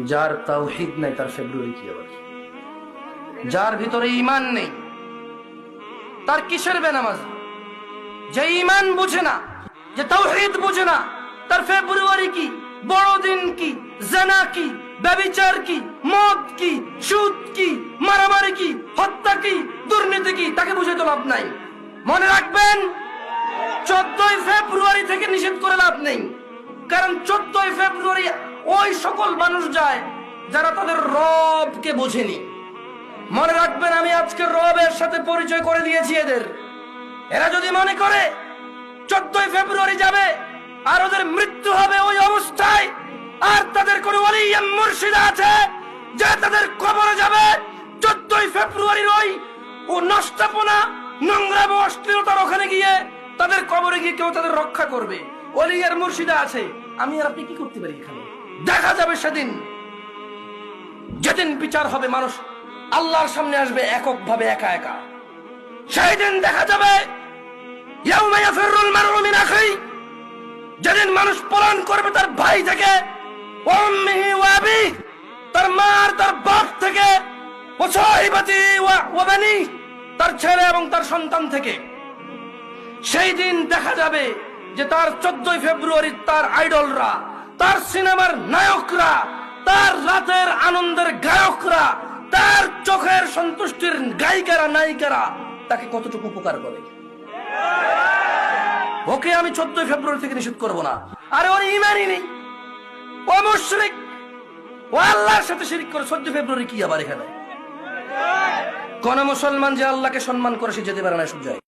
যার তাওহীদ নাই তার ফেব্রুয়ারি কি আবার? যার ভিতরে ঈমান নেই তার কিসের বেনামাজি? যে ঈমান বুঝে না, যে তাওহীদ বুঝে না, তার ফেব্রুয়ারি কি, বড়দিন কি, জিনা কি, ব্যভিচার কি, মদ কি, সুদ কি, মারামারি কি, হত্যা কি, দুর্নীতি কি, তাকে বুঝে তো লাভ নাই। মনে রাখবেন, 14ই ফেব্রুয়ারি থেকে নিষেধ করে লাভ নেই। কারণ 14ই ফেব্রুয়ারি ওই সকল মানুষ যায় যারা তাদের রবকে বোঝেনি। মনে রাখবেন, আমি আজকে রবের সাথে পরিচয় করে দিয়েছি এদের। এরা যদি মনে করে 14ই ফেব্রুয়ারি যাবে আর ওদের মৃত্যু হবে ওই অবস্থায়, আর তাদের কোন ওলি মুর্শিদ আছে যে তাদের কবরে যাবে 14ই ফেব্রুয়ারির ওই ও নষ্টপনা, নোংরা ও অশ্লীলতার ওখানে গিয়ে তাদের কবরে গিয়ে কেউ তাদের রক্ষা করবে, ওলি আর মুর্শিদা আছে, আমি আর আপনি কি করতে পারি? এখানে দেখা যাবে সেদিন, যেদিন বিচার হবে, মানুষ আল্লাহর সামনে আসবে এককভাবে, একা একা। সেই দিন দেখা যাবে ইয়াউমা ইয়াফিরুল মারউ মিন আখিহি, যেদিন মানুষ পলায়ন করবে তার ভাই থেকে, ওয়া উম্মিহি ওয়া আবিহি, তার মা আর তার বাপ থেকে, ওয়া সাহিবাতি ওয়া বানি, তার ছেলে এবং তার সন্তান থেকে। সেই দিন দেখা যাবে যে তার 14ই ফেব্রুয়ারি তার আইডলরা, তার সিনেমার নায়করা, তার রাতের আনন্দের গায়করা, তার চোখের সন্তুষ্টির গায়িকারা, নায়িকারা তাকে কতটুকু উপকার করে। ওকে আমি 14ই ফেব্রুয়ারি থেকে নিষেধ করব না। আরে ওর ঈমানই নেই, ও মুশরিক, ও আল্লাহর সাথে শিরক করে। 14 ফেব্রুয়ারি কি আবার এখানে? কোন মুসলমান যে আল্লাহকে সম্মান করে সে যেতে পারে না সুজায়।